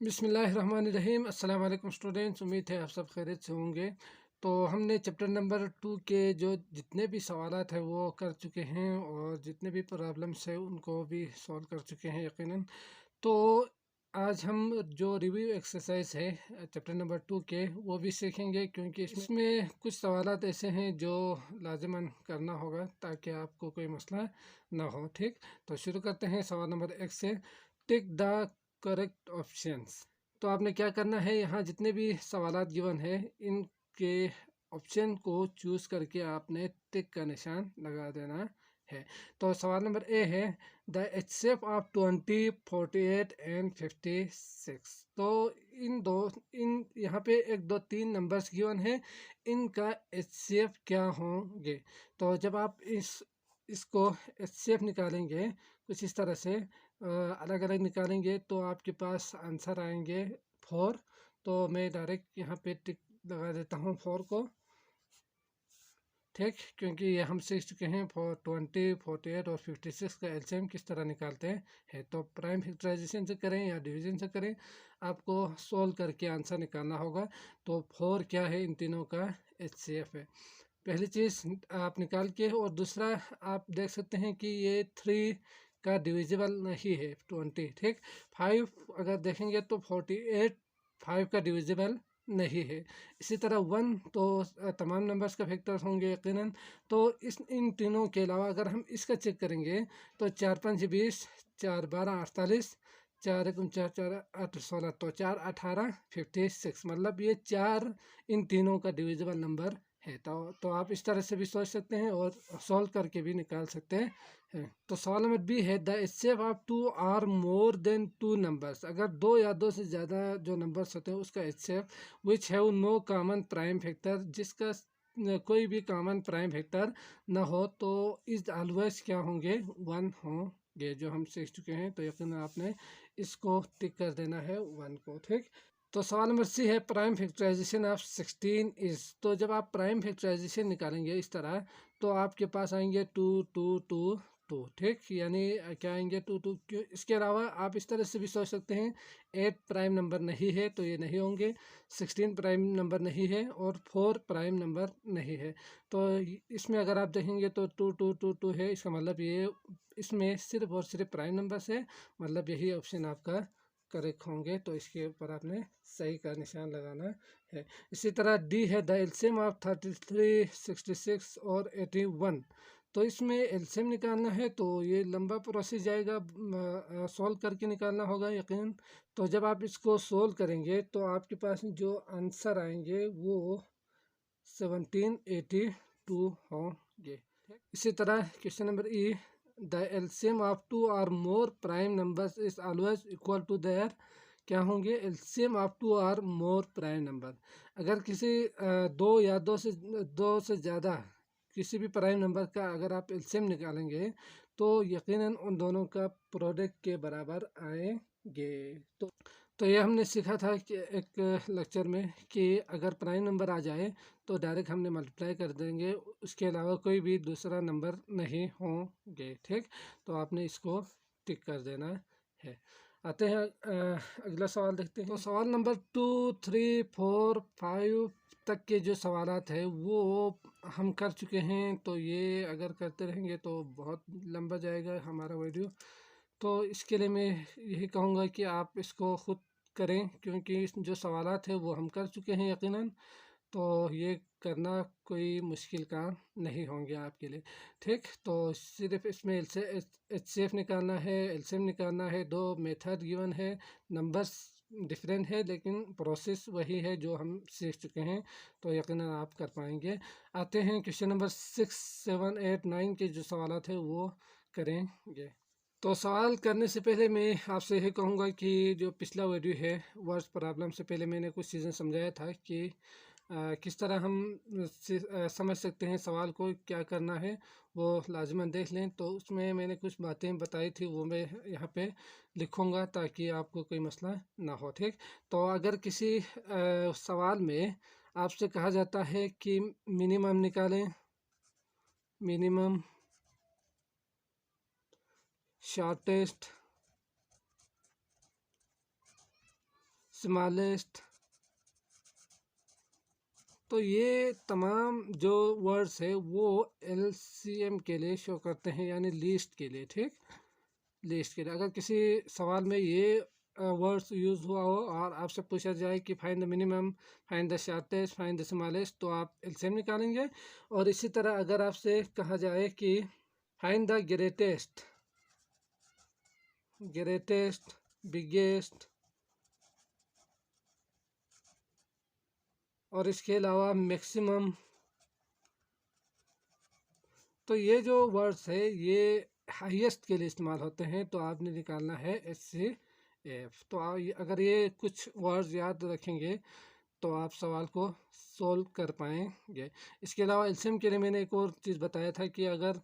बिस्मिल्लाहिर्रहमानिर्रहीम। अस्सलाम वालेकुम स्टूडेंट्स, उम्मीद है आप सब खैरियत से होंगे। तो हमने चैप्टर नंबर 2 के जो जितने भी सवालात हैं वो कर चुके हैं और जितने भी प्रॉब्लम्स हैं उनको भी सॉल्व कर चुके हैं यकीनन। तो आज हम जो रिव्यू एक्सरसाइज है चैप्टर नंबर 2 के वो भी सीखेंगे, क्योंकि इसमें कुछ सवालात ऐसे हैं जो लाजमन करना होगा ताकि आपको कोई मसला ना हो। ठीक, तो शुरू करते हैं सवाल नंबर 1 से। Tick the correct options. तो आपने क्या करना है, यहाँ जितने भी सवालात गिवन है इनके ऑप्शन को चूज़ करके आपने टिक का निशान लगा देना है। तो सवाल नंबर ए है द एचसीएफ ऑफ 20, 48 एंड 56। तो इन यहाँ पे 1 2 3 नंबर्स गिवन है, इनका एचसीएफ क्या होंगे। तो जब आप इसको एचसीएफ निकालेंगे कुछ इस तरह से अलग अलग निकालेंगे तो आपके पास आंसर आएंगे 4। तो मैं डायरेक्ट यहाँ पे टिक लगा देता हूँ 4 को। ठीक, क्योंकि ये हम सीख चुके हैं 20, 48 और 56 का एलसीएम किस तरह निकालते हैं। तो प्राइम फैक्टराइजेशन से करें या डिवीजन से करें, आपको सोल्व करके आंसर निकालना होगा। तो 4 क्या है, इन तीनों का एचसीएफ है। पहली चीज़ आप निकाल के, और दूसरा आप देख सकते हैं कि ये 3 का डिविजिबल नहीं है 20। ठीक, 5 अगर देखेंगे तो 48 5 का डिविजिबल नहीं है। इसी तरह 1 तो तमाम नंबर्स का फैक्टर्स होंगे यकीनन। तो इन तीनों के अलावा अगर हम इसका चेक करेंगे तो 4 5 20, 4 12 48, 4 1 4 4 8 16, तो 4 18 56, मतलब ये 4 इन तीनों का डिविजिबल नंबर है। तो आप इस तरह से भी सोच सकते हैं और सॉल्व करके भी निकाल सकते हैं। तो सवाल नंबर बी है the HCF of 2 or more than 2 numbers. अगर 2 या 2 से ज़्यादा जो नंबर्स होते हैं उसका HCF which have no common prime factor, जिसका कोई भी कॉमन प्राइम फैक्टर ना हो, तो इस ऑलवेज क्या होंगे, 1 होंगे, जो हम सीख चुके हैं। तो यकीन आपने इसको टिक कर देना है 1 को। ठीक, तो सवाल नंबर सी है प्राइम फैक्टराइजेशन ऑफ 16 इज। तो जब आप प्राइम फैक्टराइजेशन निकालेंगे इस तरह, तो आपके पास आएंगे 2 2 2 2। ठीक, यानी क्या आएंगे 2 2। इसके अलावा आप इस तरह से भी सोच सकते हैं 8 प्राइम नंबर नहीं है तो ये नहीं होंगे, 16 प्राइम नंबर नहीं है और 4 प्राइम नंबर नहीं है। तो इसमें अगर आप देखेंगे तो 2 2 2 2 है, इसका मतलब ये इसमें सिर्फ और सिर्फ प्राइम नंबर है, मतलब यही ऑप्शन आपका करेक्ट होंगे। तो इसके ऊपर आपने सही का निशान लगाना है। इसी तरह डी है द एलसीएम ऑफ 33, 66 और 81। तो इसमें एलसीएम निकालना है तो ये लंबा प्रोसेस जाएगा, सॉल्व करके निकालना होगा यकीन। तो जब आप इसको सॉल्व करेंगे तो आपके पास जो आंसर आएंगे वो 1782 होंगे। इसी तरह question number E the LCM of 2 और more prime numbers is always equal to their. क्या होंगे, एलसीएम ऑफ 2 और मोर प्राइम नंबर। अगर किसी 2 से ज़्यादा किसी भी प्राइम नंबर का अगर आप एलसीएम निकालेंगे तो यकीनन उन दोनों का प्रोडक्ट के बराबर आएंगे। तो ये हमने सीखा था कि एक लेक्चर में कि अगर प्राइम नंबर आ जाए तो डायरेक्ट हमने मल्टीप्लाई कर देंगे, उसके अलावा कोई भी दूसरा नंबर नहीं होंगे। ठीक, तो आपने इसको टिक कर देना है। आते हैं अगला सवाल देखते हैं। तो सवाल नंबर 2 3 4 5 तक के जो सवालात है वो हम कर चुके हैं। तो ये अगर करते रहेंगे तो बहुत लंबा जाएगा हमारा वीडियो। तो इसके लिए मैं यही कहूँगा कि आप इसको खुद करें, क्योंकि जो सवालात है वो हम कर चुके हैं यकीनन। तो ये करना कोई मुश्किल काम नहीं होंगे आपके लिए। ठीक, तो सिर्फ इसमें एचसीएफ निकालना है, एलसीएम निकालना है। 2 मेथड गिवन है, नंबर्स डिफरेंट है लेकिन प्रोसेस वही है जो हम सीख चुके हैं। तो यकीनन आप कर पाएंगे। आते हैं क्वेश्चन नंबर 6 7 8 9 के जो सवालात है वो करेंगे। तो सवाल करने से पहले मैं आपसे यही कहूँगा कि जो पिछला वीडियो है वर्ड्स प्रॉब्लम से पहले मैंने कुछ चीज़ें समझाया था कि किस तरह हम समझ सकते हैं सवाल को, क्या करना है वो लाजमन देख लें। तो उसमें मैंने कुछ बातें बताई थी वो मैं यहाँ पे लिखूँगा ताकि आपको कोई मसला ना हो। ठीक, तो अगर किसी सवाल में आपसे कहा जाता है कि मिनिमम निकालें, मिनिमम शॉर्टेस्ट स्मॉलेस्ट। तो ये तमाम जो वर्ड्स है वो एलसीएम के लिए शो करते हैं, यानी लीस्ट के लिए। ठीक, लिस्ट के लिए अगर किसी सवाल में ये वर्ड्स यूज़ हुआ हो और आपसे पूछा जाए कि find the minimum, find the shortest, find the smallest, तो आप एलसीएम निकालेंगे। और इसी तरह अगर आपसे कहा जाए कि find the greatest, greatest, biggest, और इसके अलावा मैक्सिमम, तो ये जो वर्ड्स है ये हाईएस्ट के लिए इस्तेमाल होते हैं। तो आपने निकालना है HCF। तो अगर ये कुछ वर्ड्स याद रखेंगे तो आप सवाल को सोल्व कर पाएंगे। इसके अलावा एलसीएम के लिए मैंने एक और चीज़ बताया था कि अगर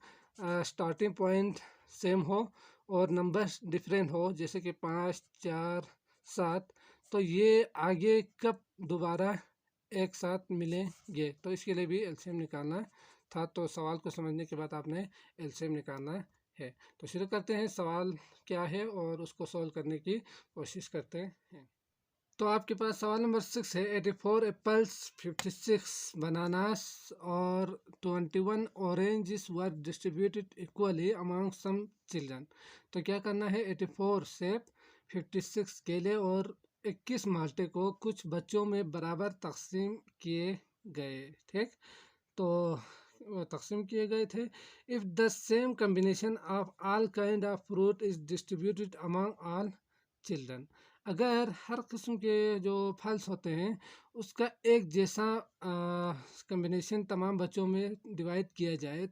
स्टार्टिंग पॉइंट सेम हो और नंबर्स डिफरेंट हो, जैसे कि 5, 4, 7, तो ये आगे कब दोबारा एक साथ मिलेंगे, तो इसके लिए भी एलसीएम निकालना था। तो सवाल को समझने के बाद आपने एलसीएम निकालना है। तो शुरू करते हैं, सवाल क्या है और उसको सॉल्व करने की कोशिश करते हैं। तो आपके पास सवाल नंबर 6 है। 84 एप्पल्स, 56 बनानास और 21 oranges were distributed equally among some children. तो क्या करना है, 84 सेब, 56 केले और 21 माल्टे को कुछ बच्चों में बराबर तकसीम किए गए। ठीक, तो तकसीम किए गए थे। If the same combination of all kind of fruit is distributed among all children, अगर हर किस्म के जो फल्स होते हैं उसका एक जैसा कम्बिनेशन तमाम बच्चों में डिवाइड किया जाए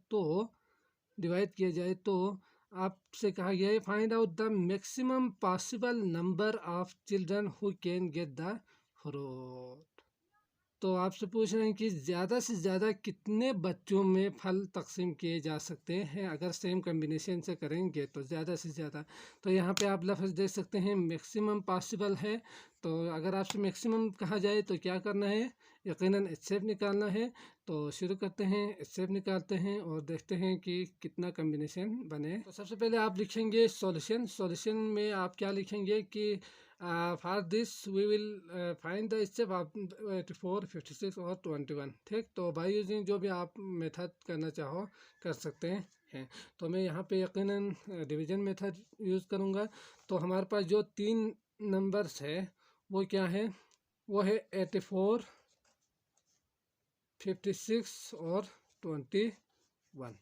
तो आपसे कहा गया है find out the maximum possible number of children who can get the fruit. तो आपसे पूछ रहे हैं कि ज़्यादा से ज़्यादा कितने बच्चों में फल तकसीम किए जा सकते हैं अगर सेम कम्बिनेशन से करेंगे तो ज़्यादा से ज़्यादा। तो यहाँ पे आप लफ्ज़ देख सकते हैं मैक्सिमम पॉसिबल है। तो अगर आपसे मैक्सिमम कहा जाए तो क्या करना है, यकीनन HCF निकालना है। तो शुरू करते हैं, HCF निकालते हैं और देखते हैं कि कितना कम्बिनेशन बने। तो सबसे पहले आप लिखेंगे सॉल्यूशन में आप क्या लिखेंगे कि for this we will find the HCF of 84, 56 और 21। ठीक, तो बाय यूजिंग जो भी आप मेथड करना चाहो कर सकते हैं। तो मैं यहाँ पे यकीनन डिवीजन मेथड यूज़ करूँगा। तो हमारे पास जो 3 नंबर्स है वो क्या है, वो है 84, 56 और 21।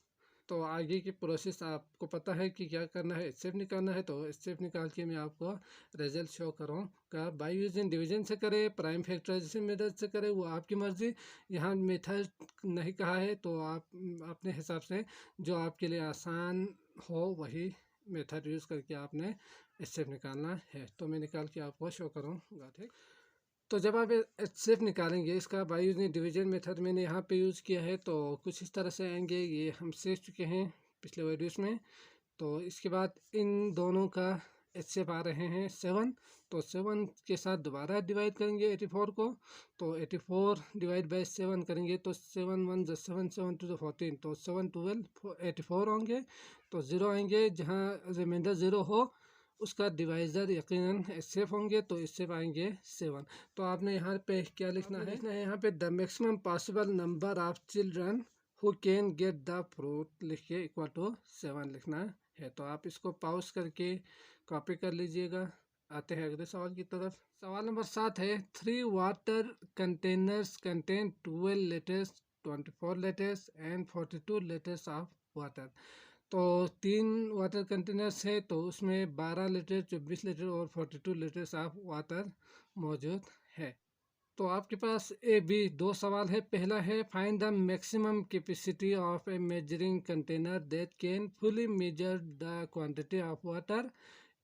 तो आगे की प्रोसेस आपको पता है कि क्या करना है, HCF निकालना है। तो HCF निकाल के मैं आपको रिजल्ट शो करूँगा। बाय यूजिंग डिवीजन से करें, प्राइम फैक्टराइजेशन मेथड से करें, वो आपकी मर्ज़ी। यहाँ मेथड नहीं कहा है तो आप अपने हिसाब से जो आपके लिए आसान हो वही मेथड यूज़ करके आपने HCF निकालना है। तो मैं निकाल के आपको शो करूँगा। ठीक, तो जब आप HCF निकालेंगे इसका बाय यूजिंग डिवीजन मेथड मैंने यहाँ पे यूज़ किया है, तो कुछ इस तरह से आएंगे। ये हम सीख चुके हैं पिछले वीडियोस में। तो इसके बाद इन दोनों का HCF आ रहे हैं 7। तो 7 के साथ दोबारा डिवाइड करेंगे 84 को। तो 84 डिवाइड बाई 7 करेंगे तो 7 1 ज 7, 7 2 14, तो 7 12 84 होंगे। तो ज़ीरो आएंगे, जहाँ रिमाइंडर ज़ीरो हो उसका डिवाइज़र यकीनन HCF होंगे, तो इससे पाएंगे 7। तो आपने यहाँ पे क्या लिखना है, यहाँ पे the maximum possible number of children who can get the fruit लिख के इक्वल टू 7 लिखना है। तो आप इसको पॉज करके कॉपी कर लीजिएगा। आते हैं अगले सवाल की तरफ। सवाल नंबर 7 है 3 water containers contain 12 litres, 24 litres and 42 litres of water. तो 3 वाटर कंटेनर्स है तो उसमें 12 लीटर, 24 लीटर और 42 लीटर्स ऑफ वाटर मौजूद है। तो आपके पास ए बी 2 सवाल है। पहला है find the maximum capacity of A measuring container that can fully measure the quantity of water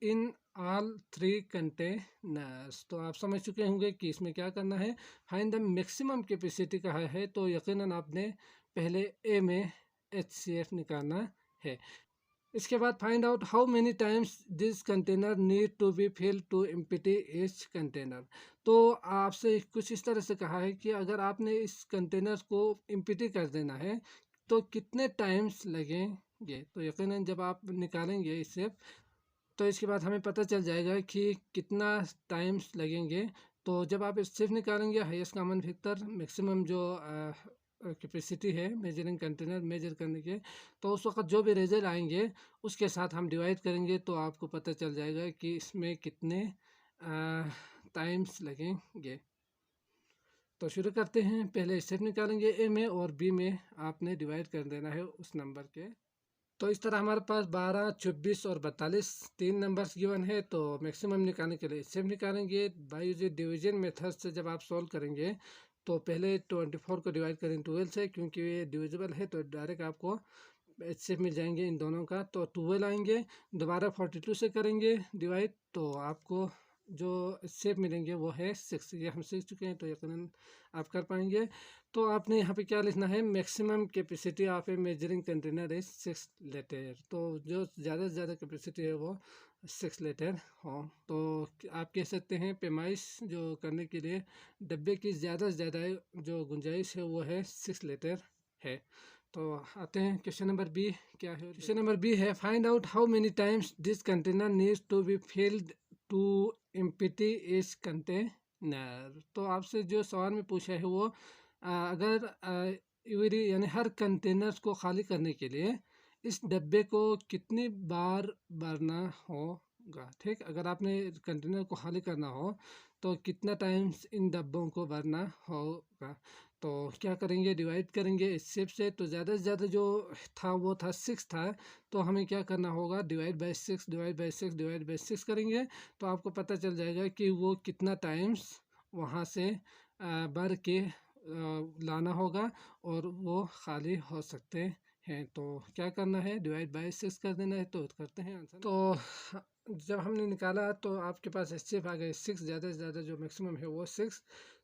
in all 3 containers. तो आप समझ चुके होंगे कि इसमें क्या करना है, फाइंड द मैक्सिमम कैपेसिटी कहा है तो यकीनन आपने पहले ए में HCF निकालना है। इसके बाद find out how many times this container need to be fill to empty each container. तो आपसे कुछ इस तरह से कहा है कि अगर आपने इस कंटेनर को एम्प्टी कर देना है तो कितने टाइम्स लगेंगे। तो यकीनन जब आप निकालेंगे इससे तो इसके बाद हमें पता चल जाएगा कि कितना टाइम्स लगेंगे। तो जब आप एचसीएफ निकालेंगे हाईएस्ट कॉमन फैक्टर मैक्सिमम जो कैपेसिटी है मेजरिंग कंटेनर मेजर करने के, तो उस वक्त जो भी रिजल्ट आएंगे उसके साथ हम डिवाइड करेंगे तो आपको पता चल जाएगा कि इसमें कितने टाइम्स लगेंगे। तो शुरू करते हैं। पहले स्टेप निकालेंगे, ए में और बी में आपने डिवाइड कर देना है उस नंबर के। तो इस तरह हमारे पास 12, 24 और 42 तीन नंबर्स गिवन है। तो मैक्सिमम निकालने के लिए स्टेप निकालेंगे बाय डिवीजन मेथड से। जब आप सॉल्व करेंगे तो पहले 24 को डिवाइड करें 12 से, क्योंकि ये डिविजिबल है तो डायरेक्ट आपको एचसीएफ मिल जाएंगे इन दोनों का। तो 12 आएंगे, दोबारा 42 से करेंगे डिवाइड तो आपको जो एचसीएफ मिलेंगे वो है 6। ये हम सीख चुके हैं तो यकीनन आप कर पाएंगे। तो आपने यहाँ पे क्या लिखना है, maximum capacity of A measuring container is 6 litre. तो जो ज़्यादा से ज़्यादा कैपेसिटी है वो 6 लीटर हो। तो आप कह सकते हैं पैमाइश जो करने के लिए डब्बे की ज़्यादा से ज़्यादा जो गुंजाइश है वो है 6 लीटर है। तो आते हैं क्वेश्चन नंबर बी। क्या है क्वेश्चन नंबर बी है, find out how many times this container needs to be filled to empty इस कंटेनर। तो आपसे जो सवाल में पूछा है वो अगर यानी हर कंटेनर्स को खाली करने के लिए इस डब्बे को कितनी बार भरना होगा। ठीक, अगर आपने कंटेनर को खाली करना हो तो कितना टाइम्स इन डब्बों को भरना होगा। तो क्या करेंगे, डिवाइड करेंगे इस शेप से। तो ज़्यादा से ज़्यादा जो था वो था 6 था, तो हमें क्या करना होगा, divide by 6 divide by 6 divide by 6 करेंगे तो आपको पता चल जाएगा कि वो कितना टाइम्स वहाँ से भर के लाना होगा और वो खाली हो सकते हैं। तो क्या करना है, डिवाइड बाय 6 कर देना है। तो करते हैं आंसर। तो जब हमने निकाला तो आपके पास एचसीएफ आ गए 6, ज़्यादा से ज़्यादा जो मैक्सिमम है वो 6।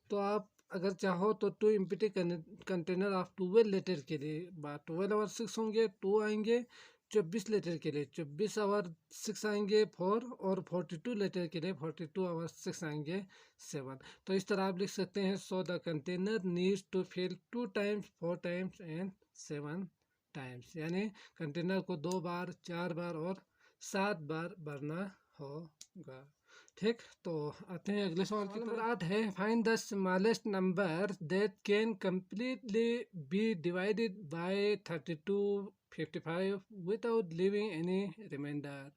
तो आप अगर चाहो तो 2 एम्प्टी कंटेनर ऑफ 12 लीटर के लिए 12 और 6 होंगे, 2 आएंगे। 24 लीटर के लिए 24 आवर 6 आएंगे 4, और 42 लीटर के लिए 42 आवर 6 आएंगे 7। तो इस तरह आप लिख सकते हैं, so the container needs to fill 2 times 4 times and 7 times. यानी कंटेनर को 2 बार 4 बार और 7 बार भरना होगा। ठीक, तो आते हैं अगले सवाल की तरफ। 8 है, find the smallest number that can completely be divided by 32 55 without leaving any remainder.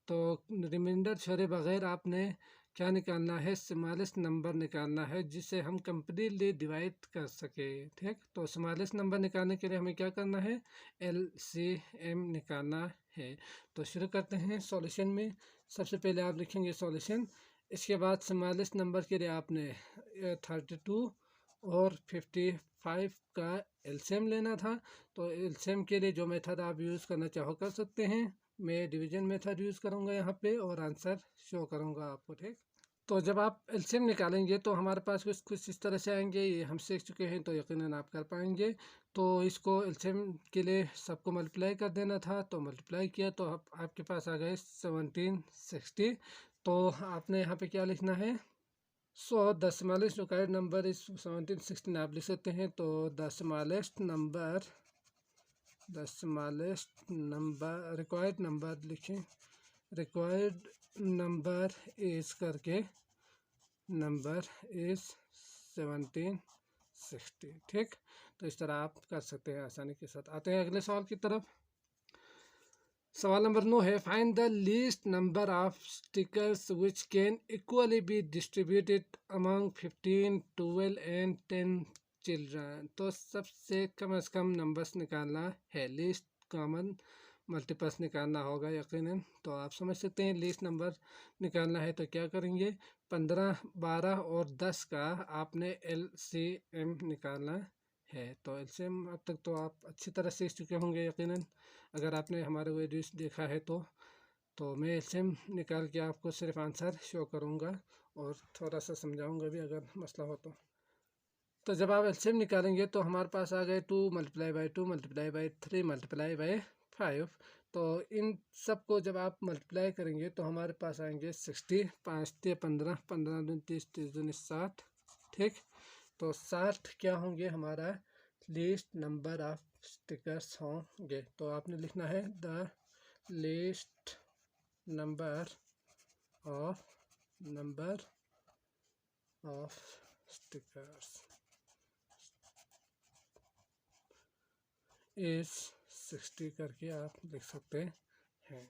तो रिमाइंडर छोड़े बगैर आपने क्या निकालना है, स्मॉलेस्ट नंबर निकालना है जिसे हम कम्प्लीटली डिवाइड कर सके। ठीक, तो स्मॉलेस्ट नंबर निकालने के लिए हमें क्या करना है, एलसीएम निकालना है। तो शुरू करते हैं सॉल्यूशन में। सबसे पहले आप लिखेंगे सॉल्यूशन, इसके बाद स्मॉलेस्ट नंबर के लिए आपने 32 और 55 का एलसीएम लेना था। तो एलसीएम के लिए जो मेथड आप यूज़ करना चाहो कर सकते हैं। मैं डिवीजन मेथड यूज़ करूँगा यहाँ पे और आंसर शो करूँगा आपको। ठीक, तो जब आप एलसीएम निकालेंगे तो हमारे पास कुछ इस तरह से आएंगे। ये हम सीख चुके हैं तो यकीनन आप कर पाएंगे। तो इसको एलसीएम के लिए सबको मल्टीप्लाई कर देना था, तो मल्टीप्लाई किया तो आपके पास आ गए 1760। तो आपने यहाँ पे क्या लिखना है, so the smallest required number is 1716 आप लिख सकते हैं। तो the smallest number required number लिखें, रिक्वायर्ड नंबर इज करके नंबर इज 1760। ठीक, तो इस तरह आप कर सकते हैं आसानी के साथ। आते हैं अगले सवाल की तरफ। सवाल नंबर 9 है, find the least number of stickers which can equally be distributed among 15, 12 and 10 children. तो सबसे कम नंबर्स निकालना है, लीस्ट कॉमन मल्टीपल्स निकालना होगा यकीनन। तो आप समझ सकते हैं लीस्ट नंबर निकालना है तो क्या करेंगे, 15, 12 और 10 का आपने एलसीएम निकालना है। तो एलसीएम अब तक तो आप अच्छी तरह सीख चुके होंगे यकीनन, अगर आपने हमारे वीडियोस देखा है तो मैं एलसीएम निकाल के आपको सिर्फ आंसर शो करूँगा और थोड़ा सा समझाऊँगा भी अगर मसला हो तो जब आप एलसीएम निकालेंगे तो हमारे पास आ गए 2 multiply by 2 multiply by 3 multiply by 5। तो इन सब को जब आप मल्टीप्लाई करेंगे तो हमारे पास आएंगे 60, 5 × 15, 15 × 30, 30 × 60। ठीक, तो 60 क्या होंगे, हमारा लीस्ट नंबर ऑफ स्टिकर्स होंगे। तो आपने लिखना है the least number of stickers is 60 करके आप लिख सकते हैं।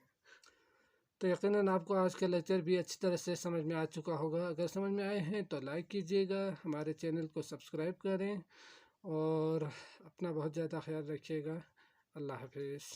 तो यकीनन आपको आज का लेक्चर भी अच्छी तरह से समझ में आ चुका होगा। अगर समझ में आए हैं तो लाइक कीजिएगा, हमारे चैनल को सब्सक्राइब करें और अपना बहुत ज़्यादा ख्याल रखिएगा। अल्लाह हाफिज़।